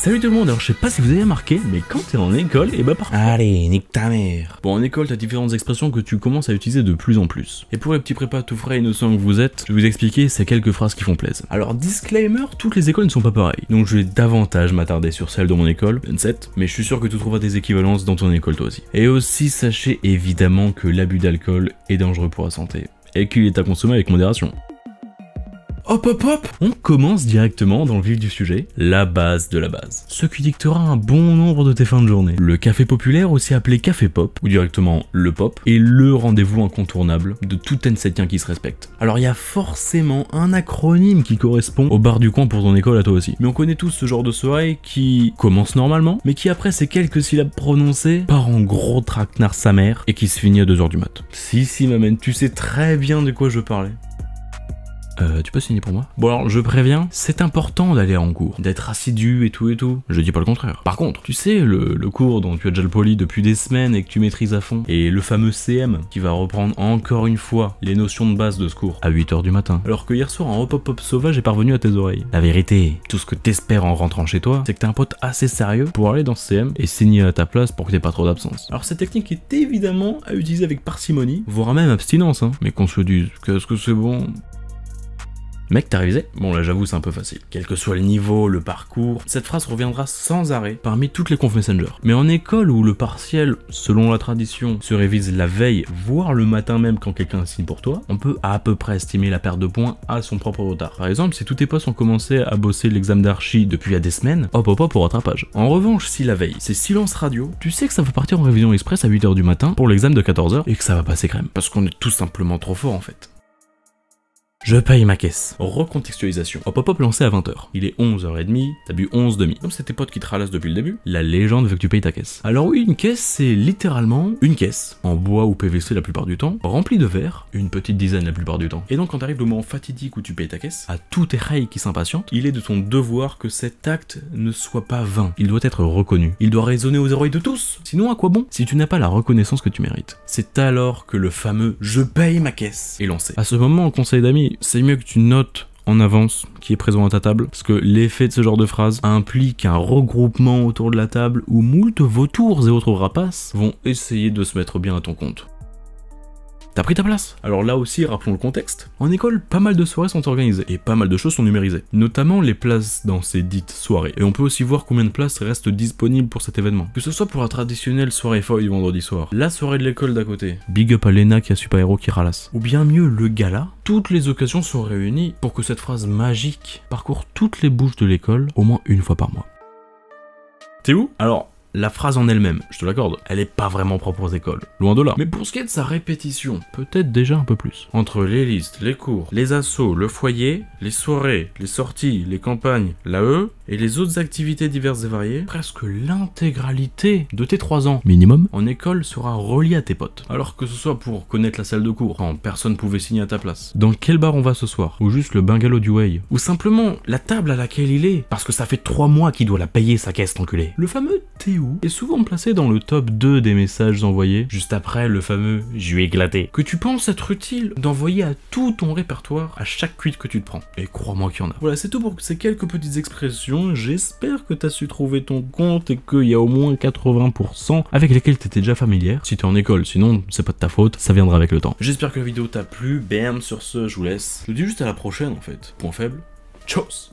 Salut tout le monde, alors je sais pas si vous avez remarqué, mais quand t'es en école, et bah parfois... Allez, nique ta mère. Bon, en école, t'as différentes expressions que tu commences à utiliser de plus en plus. Et pour les petits prépas tout frais et innocents que vous êtes, je vais vous expliquer ces quelques phrases qui font plaisir. Alors, disclaimer, toutes les écoles ne sont pas pareilles. Donc je vais davantage m'attarder sur celle de mon école, 27, mais je suis sûr que tu trouveras des équivalences dans ton école toi aussi. Et aussi, sachez évidemment que l'abus d'alcool est dangereux pour la santé, et qu'il est à consommer avec modération. Hop hop hop! On commence directement dans le vif du sujet, la base de la base. Ce qui dictera un bon nombre de tes fins de journée. Le café populaire, aussi appelé café pop, ou directement le pop, est le rendez-vous incontournable de tout N7ien qui se respecte. Alors il y a forcément un acronyme qui correspond au bar du coin pour ton école à toi aussi. Mais on connaît tous ce genre de soirée qui commence normalement, mais qui après ces quelques syllabes prononcées, part en gros traquenard sa mère, et qui se finit à 2h du mat. Si m'amène, tu sais très bien de quoi je parlais. Tu peux signer pour moi? Bon alors, je préviens, c'est important d'aller en cours, d'être assidu et tout, je dis pas le contraire. Par contre, tu sais, le cours dont tu as déjà le poli depuis des semaines et que tu maîtrises à fond, et le fameux CM qui va reprendre encore une fois les notions de base de ce cours à 8h du matin, alors que hier soir un hop-hop sauvage est parvenu à tes oreilles. La vérité, tout ce que t'espères en rentrant chez toi, c'est que t'as un pote assez sérieux pour aller dans ce CM et signer à ta place pour que t'aies pas trop d'absence. Alors cette technique est évidemment à utiliser avec parcimonie, voire même abstinence, hein. Mais qu'on se le dise, qu'est-ce que c'est bon? Mec, t'as révisé? Bon là j'avoue c'est un peu facile. Quel que soit le niveau, le parcours, cette phrase reviendra sans arrêt parmi toutes les conf Messenger. Mais en école où le partiel, selon la tradition, se révise la veille, voire le matin même quand quelqu'un signe pour toi, on peut à peu près estimer la perte de points à son propre retard. Par exemple, si tous tes potes ont commencé à bosser l'examen d'archi depuis il y a des semaines, hop au rattrapage. En revanche, si la veille, c'est silence radio, tu sais que ça va partir en révision express à 8h du matin pour l'examen de 14h et que ça va passer crème. Parce qu'on est tout simplement trop fort en fait. Je paye ma caisse. Recontextualisation. Hop lancé à 20h. Il est 11h30, t'as bu 11,5. Comme c'est tes potes qui te ralassent depuis le début, la légende veut que tu payes ta caisse. Alors oui, une caisse, c'est littéralement une caisse, en bois ou PVC la plupart du temps, remplie de verre, une petite dizaine la plupart du temps. Et donc quand t'arrives le moment fatidique où tu payes ta caisse, à tous tes rails qui s'impatientent, il est de ton devoir que cet acte ne soit pas vain. Il doit être reconnu. Il doit résonner aux oreilles de tous. Sinon à quoi bon si tu n'as pas la reconnaissance que tu mérites? C'est alors que le fameux « je paye ma caisse » est lancé. À ce moment, en conseil d'amis, c'est mieux que tu notes en avance qui est présent à ta table, parce que l'effet de ce genre de phrase implique un regroupement autour de la table où moult vautours et autres rapaces vont essayer de se mettre bien à ton compte. T'as pris ta place? Alors là aussi, rappelons le contexte. En école, pas mal de soirées sont organisées, et pas mal de choses sont numérisées. Notamment les places dans ces dites soirées. Et on peut aussi voir combien de places restent disponibles pour cet événement. Que ce soit pour la traditionnelle soirée folle du vendredi soir, la soirée de l'école d'à côté, big up à Lena qui a super héros qui ralasse, ou bien mieux, le gala, toutes les occasions sont réunies pour que cette phrase magique parcourt toutes les bouches de l'école au moins une fois par mois. T'es où? Alors, la phrase en elle-même, je te l'accorde, elle est pas vraiment propre aux écoles, loin de là. Mais pour ce qui est de sa répétition, peut-être déjà un peu plus. Entre les listes, les cours, les assos, le foyer, les soirées, les sorties, les campagnes, l'AE, et les autres activités diverses et variées, presque l'intégralité de tes 3 ans minimum en école sera reliée à tes potes. Alors que ce soit pour connaître la salle de cours, quand personne pouvait signer à ta place, dans quel bar on va ce soir, ou juste le bungalow du Way, ou simplement la table à laquelle il est, parce que ça fait 3 mois qu'il doit la payer sa caisse enculé. Le fameux t'es où est souvent placé dans le top 2 des messages envoyés, juste après le fameux je lui ai éclaté, que tu penses être utile d'envoyer à tout ton répertoire à chaque cuite que tu te prends. Et crois-moi qu'il y en a. Voilà, c'est tout pour ces quelques petites expressions. J'espère que t'as su trouver ton compte et qu'il y a au moins 80% avec lesquels t'étais déjà familière. Si t'es en école, sinon c'est pas de ta faute, ça viendra avec le temps. J'espère que la vidéo t'a plu. Bam, sur ce, je vous laisse. Je vous dis juste à la prochaine en fait. Point faible. Tchuss.